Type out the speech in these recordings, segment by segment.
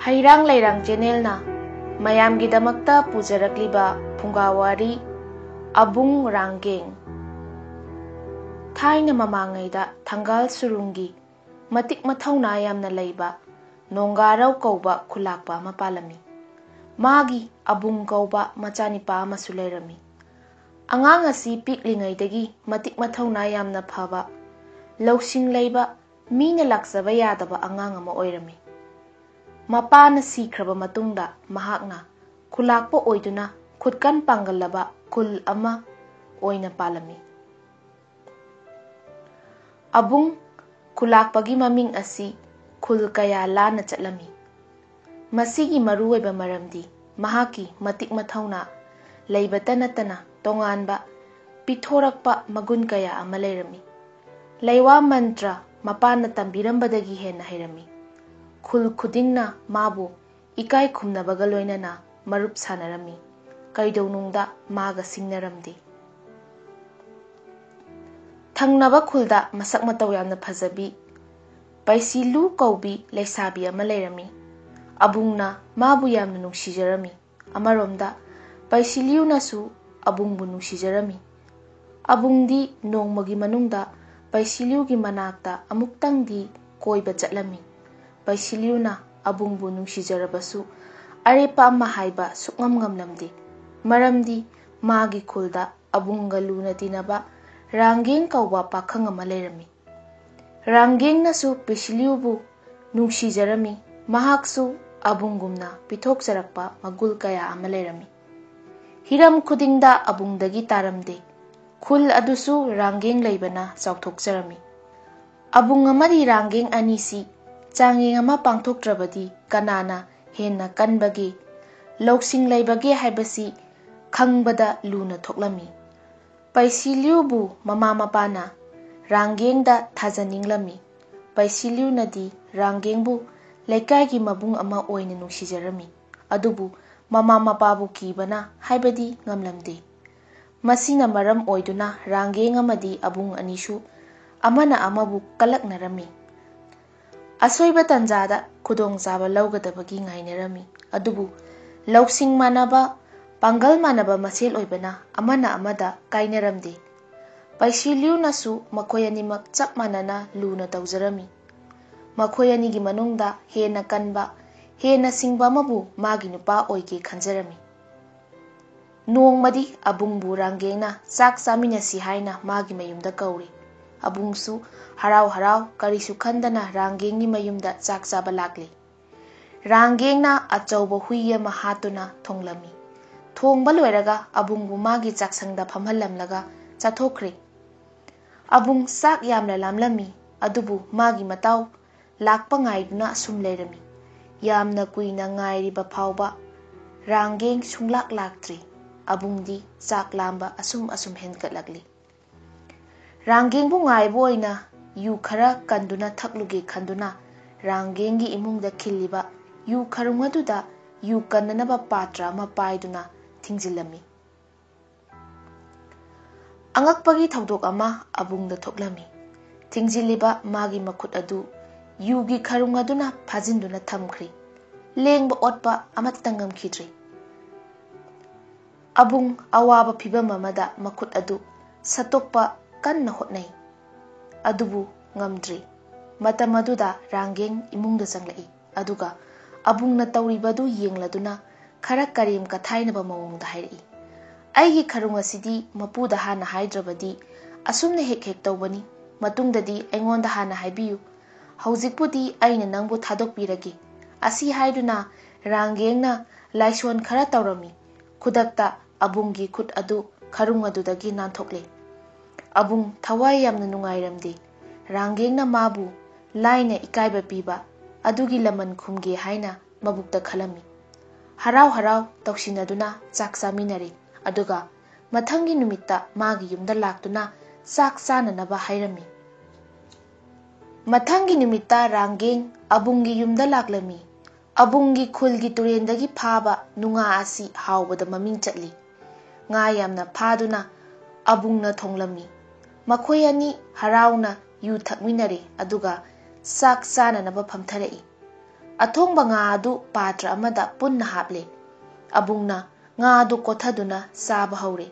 ꯍꯩꯔꯥꯡ ꯂꯩꯔꯥꯡ ꯆꯦꯅꯦꯜꯅ ꯃꯌꯥꯝꯒꯤꯗꯃꯛꯇ ꯄꯨꯖꯔꯛꯂꯤꯕ ꯐꯨꯡꯒꯥꯋꯥꯔꯤ ꯑꯕꯨꯡ ꯔꯥꯡꯒꯦꯡ꯫ ꯊꯥꯏꯅ ꯃꯃꯥꯡꯉꯩꯗ ꯊꯪꯒꯥꯜ ꯁꯨꯔꯨꯡꯒꯤ ꯃꯇꯤꯛ ꯃꯊꯧꯅꯥ ꯌꯥꯝꯅ ꯂꯩꯕ ꯅꯣꯡꯒꯥꯔꯧ ꯀꯧꯕ ꯈꯨꯂꯥꯛꯄ ꯑꯃ ꯄꯥꯜꯂꯝꯃꯤ꯫ ꯃꯥꯒꯤ ꯑꯕꯨꯡ ꯀꯧꯕ ꯃꯆꯥꯅꯤꯄꯥ ꯑꯃꯁꯨ ꯂꯩꯔꯝꯃꯤ꯫ ꯑꯉꯥꯡ ꯑꯁꯤ ꯄꯤꯛꯂꯤꯉꯩꯗꯒꯤ ꯃꯇꯤꯛ ꯃꯊꯧꯅꯥ ꯌꯥꯝꯅ ꯐꯕ, ꯂꯧꯁꯤꯡ ꯂꯩꯕ, ꯃꯤꯅ ꯂꯥꯛꯆꯕ ꯌꯥꯗꯕ ꯑꯉꯥꯡ ꯑꯃ ꯑꯣꯏꯔꯝꯃꯤ꯫ ꯃꯄꯥꯅ ꯁꯤꯈ꯭ꯔꯕ ꯃꯇꯨꯡꯗ ꯃꯍꯥꯛꯅ ꯈꯨꯂꯥꯛꯄ ꯑꯣꯏꯗꯨꯅ ꯈꯨꯠꯀꯟ ꯄꯥꯡꯒꯜꯂꯕ ꯈꯨꯜ ꯑꯃ ꯑꯣꯏꯅ ꯄꯥꯜꯂꯝꯃꯤ꯫ ꯑꯕꯨꯡ ꯈꯨꯂꯥꯛꯄꯒꯤ ꯃꯃꯤꯡ ꯑꯁꯤ ꯈꯨꯜ ꯀꯌꯥ ꯂꯥꯟꯅ ꯆꯠꯂꯝꯃꯤ꯫ ꯃꯁꯤꯒꯤ ꯃꯔꯨꯑꯣꯏꯕ ꯃꯔꯝꯗꯤ ꯃꯍꯥꯛꯀꯤ ꯃꯇꯤꯛ ꯃꯊꯧꯅꯥ ꯂꯩꯕꯇ ꯅꯠꯇꯅ ꯇꯣꯉꯥꯟꯕ ꯄꯤꯊꯣꯔꯛꯄ ꯃꯒꯨꯟ ꯀꯌꯥ ꯑꯃ ꯂꯩꯔꯝꯃꯤ꯫ ꯂꯩꯋꯥ ꯃꯟꯇ꯭ꯔ ꯃꯄꯥꯅ ꯇꯝꯕꯤꯔꯝꯕꯗꯒꯤ ꯍꯦꯟꯅ ꯍꯩꯔꯝꯃꯤ꯫ ꯈꯨꯜ ꯈꯨꯗꯤꯡꯅ ꯃꯥꯕꯨ ꯏꯀꯥꯏ ꯈꯨꯝꯅꯕꯒ ꯂꯣꯏꯅꯅ ꯃꯔꯨꯞ ꯁꯥꯅꯔꯝꯃꯤ, ꯀꯩꯗꯧꯅꯨꯡꯗ ꯃꯥꯒ ꯁꯤꯡꯅꯔꯝꯗꯦ꯫ ꯊꯪꯅꯕ ꯈꯨꯜꯗ ꯃꯁꯛ ꯃꯇꯧ ꯌꯥꯝꯅ ꯐꯖꯕꯤ ꯄꯥꯏꯁꯤꯂꯨ ꯀꯧꯕꯤ ꯂꯩꯁꯥꯕꯤ ꯑꯃ ꯂꯩꯔꯝꯃꯤ꯫ ꯑꯕꯨꯡꯅ ꯃꯥꯕꯨ ꯌꯥꯝꯅ ꯅꯨꯡꯁꯤꯖꯔꯝꯃꯤ꯫ ꯑꯃꯔꯣꯝꯗ ꯄꯥꯏꯁꯤꯂꯨꯅꯁꯨ ꯑꯕꯨꯡꯕꯨ ꯅꯨꯡꯁꯤꯖꯔꯝꯃꯤ꯫ ꯑꯕꯨꯡꯗꯤ ꯅꯣꯡꯃꯒꯤ ꯃꯅꯨꯡꯗ ꯄꯥꯏꯁꯤꯂꯨꯒꯤ ꯃꯅꯥꯛꯇ ꯑꯃꯨꯛꯇꯪꯗꯤ ꯀꯣꯏꯕ ꯆꯠꯂꯝꯃꯤ꯫ ꯄꯥꯏꯁꯤꯂꯨꯅ ꯑꯕꯨꯡꯕꯨ ꯅꯨꯡꯁꯤꯖꯔꯕꯁꯨ ꯑꯔꯦꯞꯄ ꯑꯃ ꯍꯥꯏꯕ ꯁꯨꯛꯉꯝ ꯉꯝꯂꯝꯗꯦ꯫ ꯃꯔꯝꯗꯤ ꯃꯥꯒꯤ ꯈꯨꯜꯗ ꯑꯕꯨꯡꯒ ꯂꯨꯅ ꯇꯤꯟꯅꯕ ꯔꯥꯡꯒꯦꯡ ꯀꯧꯕ ꯄꯥꯈꯪ ꯑꯃ ꯂꯩꯔꯝꯃꯤ꯫ ꯔꯥꯡꯒꯦꯡꯅꯁꯨ ꯄꯥꯏꯁꯤꯂꯨꯕꯨ ꯅꯨꯡꯁꯤꯖꯔꯝꯃꯤ꯫ ꯃꯍꯥꯛꯁꯨ ꯑꯕꯨꯡꯒꯨꯝꯅ ꯄꯤꯊꯣꯛꯆꯔꯛꯄ ꯃꯒꯨꯟ ꯀꯌꯥ ꯑꯃ ꯂꯩꯔꯝꯃꯤ꯫ ꯍꯤꯔꯝ ꯈꯨꯗꯤꯡꯗ ꯑꯕꯨꯡꯗꯒꯤ ꯇꯥꯔꯝꯗꯦ꯫ ꯈꯨꯜ ꯑꯗꯨꯁꯨ ꯔꯥꯡꯒꯦꯡ ꯂꯩꯕꯅ ꯆꯥꯎꯊꯣꯛꯆꯔꯝꯃꯤ꯫ ꯑꯕꯨꯡ ꯑꯃꯗꯤ ꯔꯥꯡꯒꯦꯡ ꯑꯅꯤꯁꯤ ꯆꯥꯡꯌꯦꯡ ꯑꯃ ꯄꯥꯡꯊꯣꯛꯇ꯭ꯔꯕꯗꯤ ꯀꯅꯥꯅ ꯍꯦꯟꯅ ꯀꯟꯕꯒꯦ, ꯂꯧꯁꯤꯡ ꯂꯩꯕꯒꯦ ꯍꯥꯏꯕꯁꯤ ꯈꯪꯕꯗ ꯂꯨꯅ ꯊꯣꯛꯂꯝꯃꯤ꯫ ꯄꯥꯏꯁꯤꯂꯨꯕꯨ ꯃꯃꯥ ꯃꯄꯥꯅ ꯔꯥꯡꯒꯦꯡꯗ ꯊꯥꯖꯅꯤꯡꯂꯝꯃꯤ꯫ ꯄꯥꯏꯁꯤꯂꯨꯅꯗꯤ ꯔꯥꯡꯒꯦꯡꯕꯨ ꯂꯩꯀꯥꯏꯒꯤ ꯃꯕꯨꯡ ꯑꯃ ꯑꯣꯏꯅ ꯅꯨꯡꯁꯤꯖꯔꯝꯃꯤ꯫ ꯑꯗꯨꯕꯨ ꯃꯃꯥ ꯃꯄꯥꯕꯨ ꯀꯤꯕꯅ ꯍꯥꯏꯕꯗꯤ ꯉꯝꯂꯝꯗꯦ꯫ ꯃꯁꯤꯅ ꯃꯔꯝ ꯑꯣꯏꯗꯨꯅ ꯔꯥꯡꯒꯦꯡ ꯑꯃꯗꯤ ꯑꯕꯨꯡ ꯑꯅꯤꯁꯨ ꯑꯃꯅ ꯑꯃꯕꯨ ꯀꯂꯛꯅꯔꯝꯃꯤ꯫ ꯑꯁꯣꯏꯕ ꯇꯥꯟꯖꯥꯗ ꯈꯨꯗꯣꯡꯆꯥꯕ ꯂꯧꯒꯗꯕꯒꯤ ꯉꯥꯏꯅꯔꯝꯃꯤ꯫ ꯑꯗꯨꯕꯨ ꯂꯧꯁꯤꯡ ꯃꯥꯟꯅꯕ, ꯄꯥꯡꯒꯜ ꯃꯥꯟꯅꯕ ꯃꯁꯦꯜ ꯑꯣꯏꯕꯅ ꯑꯃꯅ ꯑꯃꯗ ꯀꯥꯏꯅꯔꯝꯗꯦ꯫ ꯄꯥꯏꯁꯤꯂꯨꯅꯁꯨ ꯃꯈꯣꯏ ꯑꯅꯤꯃꯛ ꯆꯞ ꯃꯥꯟꯅꯅ ꯂꯨꯅ ꯇꯧꯖꯔꯝꯃꯤ꯫ ꯃꯈꯣꯏ ꯑꯅꯤꯒꯤ ꯃꯅꯨꯡꯗ ꯍꯦꯟꯅ ꯀꯟꯕ, ꯍꯦꯟꯅ ꯁꯤꯡꯕ ꯑꯃꯕꯨ ꯃꯥꯒꯤ ꯅꯨꯄꯥ ꯑꯣꯏꯒꯦ ꯈꯟꯖꯔꯝꯃꯤ꯫ ꯅꯣꯡꯃꯗꯤ ꯑꯕꯨꯡꯕꯨ ꯔꯥꯡꯒꯦꯡꯅ ꯆꯥꯛ ꯆꯥꯃꯤꯟꯅꯁꯤ ꯍꯥꯏꯅ ꯃꯥꯒꯤ ꯃꯌꯨꯝꯗ ꯀꯧꯔꯦ꯫ ꯑꯕꯨꯡꯁꯨ ꯍꯔꯥꯎ ꯍꯔꯥꯎ ꯀꯔꯤꯁꯨ ꯈꯟꯗꯅ ꯔꯥꯡꯒꯦꯡꯒꯤ ꯃꯌꯨꯝꯗ ꯆꯥꯛ ꯆꯥꯕ ꯂꯥꯛꯂꯦ꯫ ꯔꯥꯡꯒꯦꯡꯅ ꯑꯆꯧꯕ ꯍꯨꯏ ꯑꯃ ꯍꯥꯠꯇꯨꯅ ꯊꯣꯡꯂꯝꯃꯤ꯫ ꯊꯣꯡꯕ ꯂꯣꯏꯔꯒ ꯑꯕꯨꯡꯕꯨ ꯃꯥꯒꯤ ꯆꯥꯛꯁꯪꯗ ꯐꯝꯍꯜꯂꯝꯂꯒ ꯆꯥꯊꯣꯛꯈ꯭ꯔꯦ꯫ ꯑꯕꯨꯡ ꯆꯥꯛ ꯌꯥꯝꯅ ꯂꯥꯝꯂꯝꯃꯤ꯫ ꯑꯗꯨꯕꯨ ꯃꯥꯒꯤ ꯃꯇꯥꯎ ꯂꯥꯛꯄ ꯉꯥꯏꯗꯨꯅ ꯑꯁꯨꯝ ꯂꯩꯔꯝꯃꯤ꯫ ꯌꯥꯝꯅ ꯀꯨꯏꯅ ꯉꯥꯏꯔꯤꯕ ꯐꯥꯎꯕ ꯔꯥꯡꯒꯦꯡ ꯁꯨꯡꯂꯥꯛ ꯂꯥꯛꯇ꯭ꯔꯤ꯫ ꯑꯕꯨꯡꯗꯤ ꯆꯥꯛ ꯂꯥꯝꯕ ꯑꯁꯨꯝ ꯍꯦꯟꯒꯠꯂꯛꯂꯤ꯫ ꯔꯥꯡꯒꯦꯡꯕꯨ ꯉꯥꯏꯕ ꯑꯣꯏꯅ ꯌꯨ ꯈꯔ ꯀꯟꯗꯨꯅ ꯊꯛꯂꯨꯒꯦ ꯈꯟꯗꯨꯅ ꯔꯥꯡꯒꯦꯡꯒꯤ ꯏꯃꯨꯡꯗ ꯈꯤꯜꯂꯤꯕ ꯌꯨ ꯈꯔꯨꯡ ꯑꯗꯨꯗ ꯌꯨ ꯀꯟꯅꯅꯕ ꯄꯥꯇ꯭ꯔ ꯑꯃ ꯄꯥꯏꯗꯨꯅ ꯊꯤꯡꯖꯤꯜꯂꯝꯃꯤ꯫ ꯑꯉꯛꯄꯒꯤ ꯊꯧꯗꯣꯛ ꯑꯃ ꯑꯕꯨꯡꯗ ꯊꯣꯛꯂꯝꯃꯤ꯫ ꯊꯤꯡꯖꯤꯜꯂꯤꯕ ꯃꯥꯒꯤ ꯃꯈꯨꯠ ꯑꯗꯨ ꯌꯨꯒꯤ ꯈꯔꯨꯡ ꯑꯗꯨꯅ ꯐꯥꯖꯤꯟꯗꯨꯅ ꯊꯝꯈ꯭ꯔꯦ꯫ ꯂꯦꯡꯕ ꯑꯣꯠꯄ ꯑꯃꯠꯇ ꯉꯝꯈꯤꯗ꯭ꯔꯦ꯫ ꯑꯕꯨꯡ ꯑꯋꯥꯕ ꯐꯤꯚꯝ ꯑꯃꯗ ꯃꯈꯨꯠ ꯑꯗꯨ ꯁꯠꯇꯣꯛꯄ ꯀꯟꯅ ꯍꯣꯠꯅꯩ꯫ ꯑꯗꯨꯕꯨ ꯉꯝꯗ꯭ꯔꯦ꯫ ꯃꯇꯝ ꯑꯗꯨꯗ ꯔꯥꯡꯒꯦꯡ ꯏꯃꯨꯡꯗ ꯆꯪꯂꯛꯏ꯫ ꯑꯗꯨꯒ ꯑꯕꯨꯡꯅ ꯇꯧꯔꯤꯕꯗꯨ ꯌꯦꯡꯂꯗꯨꯅ ꯈꯔ ꯀꯔꯦꯝ ꯀꯊꯥꯏꯅꯕ ꯃꯑꯣꯡꯗ ꯍꯥꯏꯔꯛꯏ, "ꯑꯩꯒꯤ ꯈꯔꯨꯡ ꯑꯁꯤꯗꯤ ꯃꯄꯨꯗ ꯍꯥꯟꯅ ꯍꯥꯏꯗ꯭ꯔꯕꯗꯤ ꯑꯁꯨꯝꯅ ꯍꯦꯛ ꯇꯧꯕꯅꯤ꯫ ꯃꯇꯨꯡꯗꯗꯤ ꯑꯩꯉꯣꯟꯗ ꯍꯥꯟꯅ ꯍꯥꯏꯕꯤꯌꯨ꯫ ꯍꯧꯖꯤꯛꯄꯨꯗꯤ ꯑꯩꯅ ꯅꯪꯕꯨ ꯊꯥꯗꯣꯛꯄꯤꯔꯒꯦ"꯫ ꯑꯁꯤ ꯍꯥꯏꯗꯨꯅ ꯔꯥꯡꯒꯦꯡꯅ ꯂꯥꯏꯁꯣꯟ ꯈꯔ ꯇꯧꯔꯝꯃꯤ꯫ ꯈꯨꯗꯛꯇ ꯑꯕꯨꯡꯒꯤ ꯈꯨꯠ ꯑꯗꯨ ꯈꯔꯨꯡ ꯑꯗꯨꯗꯒꯤ ꯅꯥꯟꯊꯣꯛꯂꯦ꯫ ꯑꯕꯨꯡ ꯊꯋꯥꯏ ꯌꯥꯝꯅ ꯅꯨꯡꯉꯥꯏꯔꯝꯗꯦ꯫ ꯔꯥꯡꯒꯦꯡꯅ ꯃꯥꯕꯨ ꯂꯥꯏꯅ ꯏꯀꯥꯏꯕ ꯄꯤꯕ, ꯑꯗꯨꯒꯤ ꯂꯃꯟ ꯈꯨꯝꯒꯦ ꯍꯥꯏꯅ ꯃꯕꯨꯛꯇ ꯈꯜꯂꯝꯃꯤ꯫ ꯍꯔꯥꯎ ꯍꯔꯥꯎ ꯇꯧꯁꯤꯟꯅꯗꯨꯅ ꯆꯥꯛ ꯆꯥꯃꯤꯟꯅꯔꯦ꯫ ꯑꯗꯨꯒ ꯃꯊꯪꯒꯤ ꯅꯨꯃꯤꯠꯇ ꯃꯥꯒꯤ ꯌꯨꯝꯗ ꯂꯥꯛꯇꯨꯅ ꯆꯥꯛ ꯆꯥꯅꯅꯕ ꯍꯥꯏꯔꯝꯃꯤ꯫ ꯃꯊꯪꯒꯤ ꯅꯨꯃꯤꯠꯇ ꯔꯥꯡꯒꯦꯡ ꯑꯕꯨꯡꯒꯤ ꯌꯨꯝꯗ ꯂꯥꯛꯂꯝꯃꯤ꯫ ꯑꯕꯨꯡꯒꯤ ꯈꯨꯜꯒꯤ ꯇꯨꯔꯦꯟꯗꯒꯤ ꯐꯥꯕ ꯅꯨꯡꯉꯥ ꯑꯁꯤ ꯍꯥꯎꯕꯗ ꯃꯃꯤꯡ ꯆꯠꯂꯤ꯫ ꯉꯥ ꯌꯥꯝꯅ ꯐꯥꯗꯨꯅ ꯑꯕꯨꯡꯅ ꯊꯣꯡꯂꯝꯃꯤ꯫ ꯃꯈꯣꯏ ꯑꯅꯤ ꯍꯔꯥꯎꯅ ꯌꯨ ꯊꯛꯃꯤꯟꯅꯔꯦ꯫ ꯑꯗꯨꯒ ꯆꯥꯛ ꯆꯥꯅꯅꯕ ꯐꯝꯊꯔꯛꯏ꯫ ꯑꯊꯣꯡꯕ ꯉꯥ ꯑꯗꯨ ꯄꯥꯇ꯭ꯔ ꯑꯃꯗ ꯄꯨꯟꯅ ꯍꯥꯞꯂꯦ꯫ ꯑꯕꯨꯡꯅ ꯉꯥ ꯑꯗꯨ ꯀꯣꯊꯗꯨꯅ ꯆꯥꯕ ꯍꯧꯔꯦ꯫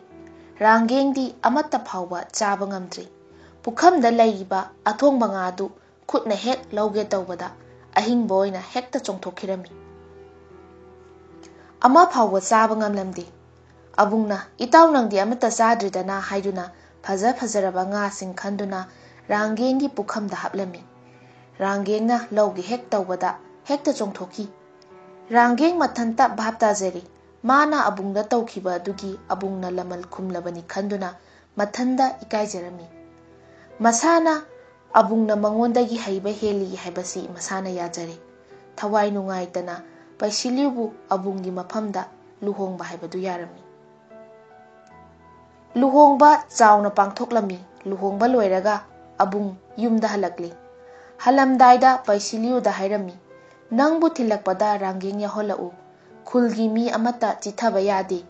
ꯔꯥꯡꯒꯦꯡꯗꯤ ꯑꯃꯠꯇ ꯐꯥꯎꯕ ꯆꯥꯕ ꯉꯝꯗ꯭ꯔꯤ꯫ ꯄꯨꯈꯝꯗ ꯂꯩꯔꯤꯕ ꯑꯊꯣꯡꯕ ꯉꯥ ꯑꯗꯨ ꯈꯨꯠꯅ ꯍꯦꯛ ꯂꯧꯒꯦ ꯇꯧꯕꯗ ꯑꯍꯤꯡꯕ ꯑꯣꯏꯅ ꯍꯦꯛꯇ ꯆꯣꯡꯊꯣꯛꯈꯤꯔꯝꯃꯤ꯫ ꯑꯃ ꯐꯥꯎꯕ ꯆꯥꯕ ꯉꯝꯂꯝꯗꯦ꯫ ꯑꯕꯨꯡꯅ "ꯏꯇꯥꯎ ꯅꯪꯗꯤ ꯑꯃꯠꯇ ꯆꯥꯗ꯭ꯔꯤꯗꯅ" ꯍꯥꯏꯗꯨꯅ ꯐꯖꯔꯕ ꯉꯥꯁꯤꯡ ꯈꯟꯗꯨꯅ ꯔꯥꯡꯒꯦꯡꯒꯤ ꯄꯨꯈꯝꯗ ꯍꯥꯞꯂꯝꯃꯤ꯫ ꯔꯥꯡꯒꯦꯡꯅ ꯂꯧꯒꯦ ꯍꯦꯛ ꯇꯧꯕꯗ ꯍꯦꯛꯇ ꯆꯣꯡꯊꯣꯛꯈꯤ꯫ ꯔꯥꯡꯒꯦꯡ ꯃꯊꯟꯇ ꯚꯥꯞ ꯇꯥꯖꯔꯦ꯫ ꯃꯥꯅ ꯑꯕꯨꯡꯗ ꯇꯧꯈꯤꯕ ꯑꯗꯨꯒꯤ ꯑꯕꯨꯡꯅ ꯂꯃꯜ ꯈꯨꯝꯂꯕꯅꯤ ꯈꯟꯗꯨꯅ ꯃꯊꯟꯗ ꯏꯀꯥꯏꯖꯔꯝꯃꯤ꯫ ꯃꯁꯥꯅ ꯑꯕꯨꯡꯅ ꯃꯉꯣꯟꯗꯒꯤ ꯍꯩꯕ ꯍꯦꯜꯂꯤ ꯍꯥꯏꯕꯁꯤ ꯃꯁꯥꯅ ꯌꯥꯖꯔꯦ꯫ ꯊꯋꯥꯏ ꯅꯨꯡꯉꯥꯏꯇꯅ ꯄꯩꯁꯤꯜꯌꯨꯕꯨ ꯑꯕꯨꯡꯒꯤ ꯃꯐꯝꯗ ꯂꯨꯍꯣꯡꯕ ꯍꯥꯏꯕꯗꯨ ꯌꯥꯔꯝꯃꯤ꯫ ꯂꯨꯍꯣꯡꯕ ꯆꯥꯎꯅ ꯄꯥꯡꯊꯣꯛꯂꯝꯃꯤ꯫ ꯂꯨꯍꯣꯡꯕ ꯂꯣꯏꯔꯒ ꯑꯕꯨꯡ ꯌꯨꯝꯗ ꯍꯜꯂꯛꯂꯤ꯫ ꯍꯜꯂꯝꯗꯥꯏꯗ ꯄꯩꯁꯤꯜꯌꯨꯗ ꯍꯥꯏꯔꯝꯃꯤ, "ꯅꯪꯕꯨ ꯊꯤꯜꯂꯛꯄꯗ ꯔꯥꯡꯒꯦꯡ ꯌꯥꯎꯍꯜꯂꯛꯎ꯫ ꯈꯨꯜꯒꯤ ꯃꯤ ꯑꯃꯠꯇ ꯆꯤꯠꯊꯕ ꯌꯥꯗꯦ꯫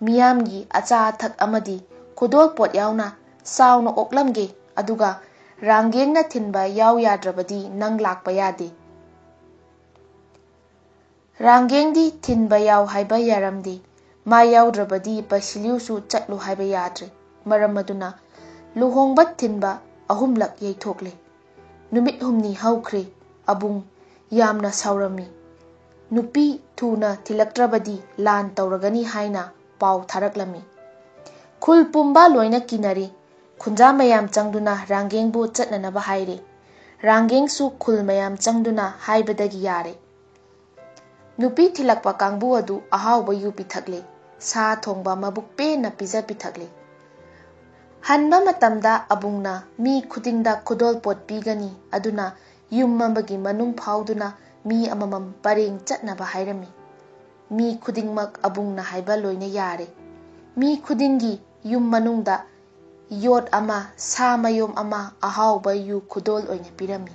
ꯃꯤꯌꯥꯝꯒꯤ ꯑꯆꯥ ꯑꯊꯛ ꯑꯃꯗꯤ ꯈꯨꯗꯣꯜꯄꯣꯠ ꯌꯥꯎꯅ ꯆꯥꯎꯅ ꯑꯣꯛꯂꯝꯒꯦ꯫ ꯑꯗꯨꯒ ꯔꯥꯡꯒꯦꯡꯅ ꯊꯤꯟꯕ ꯌꯥꯎ ꯌꯥꯗ꯭ꯔꯕꯗꯤ ꯅꯪ ꯂꯥꯛꯄ ꯌꯥꯗꯦ꯫" ꯔꯥꯡꯒꯦꯡꯗꯤ ꯊꯤꯟꯕ ꯌꯥꯎ ꯍꯥꯏꯕ ꯌꯥꯔꯝꯗꯦ꯫ ꯃꯥ ꯌꯥꯎꯗ꯭ꯔꯕꯗꯤ ꯄꯩꯁꯤꯜꯌꯨꯁꯨ ꯆꯠꯂꯨ ꯍꯥꯏꯕ ꯌꯥꯗ꯭ꯔꯦ꯫ ꯃꯔꯝ ꯑꯗꯨꯅ ꯂꯨꯍꯣꯡꯕ ꯊꯤꯟꯕ 3ꯂꯛ ꯌꯩꯊꯣꯛꯂꯦ꯫ ꯅꯨꯃꯤꯠ 8ꯅꯤ ꯍꯧꯈ꯭ꯔꯦ꯫ ꯑꯕꯨꯡ ꯌꯥꯝꯅ ꯁꯥꯎꯔꯝꯃꯤ꯫ ꯅꯨꯄꯤ ꯊꯨꯅ ꯊꯤꯜꯂꯛꯇ꯭ꯔꯕꯗꯤ ꯂꯥꯟ ꯇꯧꯔꯒꯅꯤ ꯍꯥꯏꯅ ꯄꯥꯎ ꯊꯥꯔꯛꯂꯝꯃꯤ꯫ ꯈꯨꯜ ꯄꯨꯝꯕ ꯂꯣꯏꯅ ꯀꯤꯅꯔꯦ꯫ ꯈꯨꯟꯖꯥ ꯃꯌꯥꯝ ꯆꯪꯗꯨꯅ ꯔꯥꯡꯒꯦꯡꯕꯨ ꯆꯠꯅꯅꯕ ꯍꯥꯏꯔꯦ꯫ ꯔꯥꯡꯒꯦꯡꯁꯨ ꯈꯨꯜ ꯃꯌꯥꯝ ꯆꯪꯗꯨꯅ ꯍꯥꯏꯕꯗꯒꯤ ꯌꯥꯔꯦ꯫ ꯅꯨꯄꯤ ꯊꯤꯜꯂꯛꯄ ꯀꯥꯡꯕꯨ ꯑꯗꯨ ꯑꯍꯥꯎꯕ ꯌꯨ ꯄꯤꯊꯛꯂꯦ꯫ ꯁꯥ ꯊꯣꯡꯕ ꯃꯕꯨꯛ ꯄꯦꯟꯅ ꯄꯤꯊꯛꯂꯦ꯫ ꯍꯟꯕ ꯃꯇꯝꯗ ꯑꯕꯨꯡꯅ ꯃꯤ ꯈꯨꯗꯤꯡꯗ ꯈꯨꯗꯣꯜꯄꯣꯠ ꯄꯤꯒꯅꯤ꯫ ꯑꯗꯨꯅ ꯌꯨꯝ ꯑꯃꯒꯤ ꯃꯅꯨꯡ ꯐꯥꯎꯗꯨꯅ ꯃꯤ ꯑꯃꯃꯝ ꯄꯔꯦꯡ ꯆꯠꯅꯕ ꯍꯥꯏꯔꯝꯃꯤ꯫ ꯃꯤ ꯈꯨꯗꯤꯡꯃꯛ ꯑꯕꯨꯡꯅ ꯍꯥꯏꯕ ꯂꯣꯏꯅ ꯌꯥꯔꯦ꯫ ꯃꯤ ꯈꯨꯗꯤꯡꯒꯤ ꯌꯨꯝ ꯃꯅꯨꯡꯗ ꯌꯣꯠ ꯑꯃ, ꯁꯥ ꯃꯌꯣꯝ ꯑꯃ ꯑꯍꯥꯎꯕ ꯌꯨ ꯈꯨꯗꯣꯜ ꯑꯣꯏꯅ ꯄꯤꯔꯝꯃꯤ꯫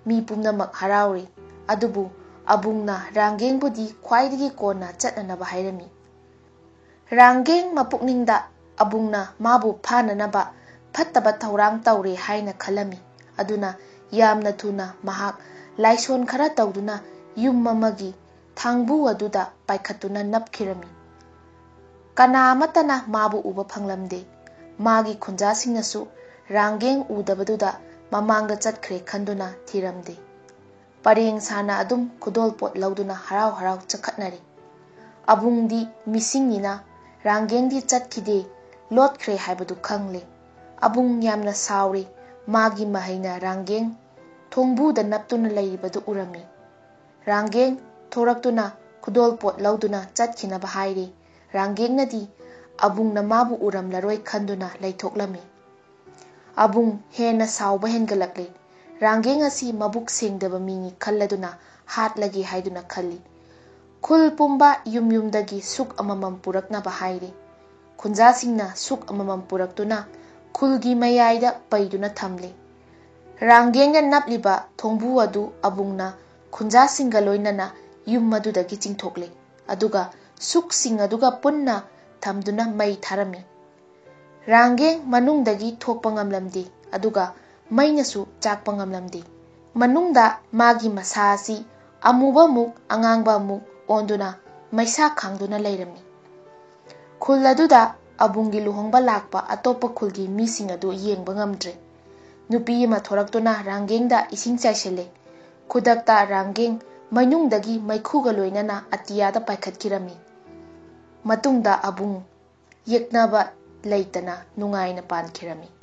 ꯃꯤ ꯄꯨꯝꯅꯃꯛ ꯍꯔꯥꯎꯔꯦ꯫ ꯑꯗꯨꯕꯨ ꯑꯕꯨꯡꯅ ꯔꯥꯡꯒꯦꯡꯕꯨꯗꯤ ꯈ꯭ꯋꯥꯏꯗꯒꯤ ꯀꯣꯟꯅ ꯆꯠꯅꯅꯕ ꯍꯥꯏꯔꯝꯃꯤ꯫ ꯔꯥꯡꯒꯦꯡ ꯃꯄꯨꯛꯅꯤꯡꯗ ꯑꯕꯨꯡꯅ ꯃꯥꯕꯨ ꯐꯥꯅꯅꯕ ꯐꯠꯇꯕ ꯊꯧꯔꯥꯡ ꯇꯧꯔꯦ ꯍꯥꯏꯅ ꯈꯜꯂꯝꯃꯤ꯫ ꯑꯗꯨꯅ ꯌꯥꯝꯅ ꯊꯨꯅ ꯃꯍꯥꯛ ꯂꯥꯏꯁꯣꯟ ꯈꯔ ꯇꯧꯗꯨꯅ ꯌꯨꯝ ꯑꯃꯒꯤ ꯊꯥꯡꯕꯨ ꯑꯗꯨꯗ ꯄꯥꯏꯈꯠꯇꯨꯅ ꯅꯞꯈꯤꯔꯝꯃꯤ꯫ ꯀꯅꯥ ꯑꯃꯠꯇꯅ ꯃꯥꯕꯨ ꯎꯕ ꯐꯪꯂꯝꯗꯦ꯫ ꯃꯥꯒꯤ ꯈꯨꯟꯖꯥꯁꯤꯡꯅꯁꯨ ꯔꯥꯡꯒꯦꯡ ꯎꯗꯕꯗꯨꯗ ꯃꯃꯥꯡꯗ ꯆꯠꯈ꯭ꯔꯦ ꯈꯟꯗꯨꯅ ꯊꯤꯔꯝꯗꯦ꯫ ꯄꯔꯦꯡ ꯁꯥꯅ ꯑꯗꯨꯝ ꯈꯨꯗꯣꯜꯄꯣꯠ ꯂꯧꯗꯨꯅ ꯍꯔꯥꯎ ꯆꯠꯈꯠꯅꯔꯦ꯫ ꯑꯕꯨꯡꯗꯤ ꯃꯤꯁꯤꯡꯅꯤꯅ ꯔꯥꯡꯒꯦꯡꯗꯤ ꯆꯠꯈꯤꯗꯦ, ꯂꯣꯠꯈ꯭ꯔꯦ ꯍꯥꯏꯕꯗꯨ ꯈꯪꯂꯦ꯫ ꯑꯕꯨꯡ ꯌꯥꯝꯅ ꯁꯥꯎꯔꯦ꯫ ꯃꯥꯒꯤ ꯃꯍꯩꯅ ꯔꯥꯡꯒꯦꯡ ꯊꯣꯡꯕꯨꯗ ꯅꯞꯇꯨꯅ ꯂꯩꯔꯤꯕꯗꯨ ꯎꯔꯝꯃꯤ꯫ ꯔꯥꯡꯒꯦꯡ ꯊꯣꯔꯛꯇꯨꯅ ꯈꯨꯗꯣꯜꯄꯣꯠ ꯂꯧꯗꯨꯅ ꯆꯠꯈꯤꯅꯕ ꯍꯥꯏꯔꯦ꯫ ꯔꯥꯡꯒꯦꯡꯅꯗꯤ ꯑꯕꯨꯡꯅ ꯃꯥꯕꯨ ꯎꯔꯝꯂꯔꯣꯏ ꯈꯟꯗꯨꯅ ꯂꯩꯊꯣꯛꯂꯝꯃꯤ꯫ ꯑꯕꯨꯡ ꯍꯦꯟꯅ ꯁꯥꯎꯕ ꯍꯦꯟꯒꯠꯂꯛꯂꯦ꯫ ꯔꯥꯡꯒꯦꯡ ꯑꯁꯤ ꯃꯕꯨꯛ ꯁꯦꯡꯗꯕ ꯃꯤꯅꯤ ꯈꯜꯂꯗꯨꯅ ꯍꯥꯠꯂꯒꯦ ꯍꯥꯏꯗꯨꯅ ꯈꯜꯂꯤ꯫ ꯈꯨꯜ ꯄꯨꯝꯕ ꯌꯨꯝ-ꯌꯨꯝꯗꯒꯤ ꯁꯨꯛ ꯑꯃꯃꯝ ꯄꯨꯔꯛꯅꯕ ꯍꯥꯏꯔꯦ꯫ ꯈꯨꯟꯖꯥꯁꯤꯡꯅ ꯁꯨꯛ ꯑꯃꯃꯝ ꯄꯨꯔꯛꯇꯨꯅ ꯈꯨꯜꯒꯤ ꯃꯌꯥꯏꯗ ꯄꯩꯗꯨꯅ ꯊꯝꯂꯦ꯫ ꯔꯥꯡꯒꯦꯡꯅ ꯅꯞꯂꯤꯕ ꯊꯣꯡꯕꯨ ꯑꯗꯨ ꯑꯕꯨꯡꯅ ꯈꯨꯟꯖꯥꯁꯤꯡꯒ ꯂꯣꯏꯅꯅ ꯌꯨꯝ ꯑꯗꯨꯗꯒꯤ ꯆꯤꯡꯊꯣꯛꯂꯦ꯫ ꯑꯗꯨꯒ ꯁꯨꯛꯁꯤꯡ ꯑꯗꯨꯒ ꯄꯨꯟꯅ ꯊꯝꯗꯨꯅ ꯃꯩ ꯊꯥꯔꯝꯃꯤ꯫ ꯔꯥꯡꯒꯦꯡ ꯃꯅꯨꯡꯗꯒꯤ ꯊꯣꯛꯄ ꯉꯝꯂꯝꯗꯦ꯫ ꯑꯗꯨꯒ ꯃꯩꯅꯁꯨ ꯆꯥꯛꯄ ꯉꯝꯂꯝꯗꯦ꯫ ꯃꯅꯨꯡꯗ ꯃꯥꯒꯤ ꯃꯁꯥ ꯑꯁꯤ ꯑꯃꯨꯕ ꯑꯃꯨꯛ ꯑꯉꯥꯡꯕ ꯑꯃꯨꯛ ꯑꯣꯟꯗꯨꯅ ꯃꯩꯁꯥ ꯈꯥꯡꯗꯨꯅ ꯂꯩꯔꯝꯃꯤ꯫ ꯈꯨꯜ ꯑꯗꯨꯗ ꯑꯕꯨꯡꯒꯤ ꯂꯨꯍꯣꯡꯕ ꯂꯥꯛꯄ ꯑꯇꯣꯞꯄ ꯈꯨꯜꯒꯤ ꯃꯤꯁꯤꯡ ꯑꯗꯨ ꯌꯦꯡꯕ ꯉꯝꯗ꯭ꯔꯦ꯫ ꯅꯨꯄꯤ ꯑꯃ ꯊꯣꯔꯛꯇꯨꯅ ꯔꯥꯡꯒꯦꯡꯗ ꯏꯁꯤꯡ ꯆꯥꯏꯁꯤꯜꯂꯦ꯫ ꯈꯨꯗꯛꯇ ꯔꯥꯡꯒꯦꯡ ꯃꯩꯅꯨꯡꯗꯒꯤ ꯃꯩꯈꯨꯒ ꯂꯣꯏꯅꯅ ꯑꯇꯤꯌꯥꯗ ꯄꯥꯏꯈꯠꯈꯤꯔꯝꯃꯤ꯫ ꯃꯇꯨꯡꯗ ꯑꯕꯨꯡ ꯌꯦꯛꯅꯕ ꯂꯩꯇꯅ ꯅꯨꯡꯉꯥꯏꯅ ꯄꯥꯟꯈꯤꯔꯝꯃꯤ꯫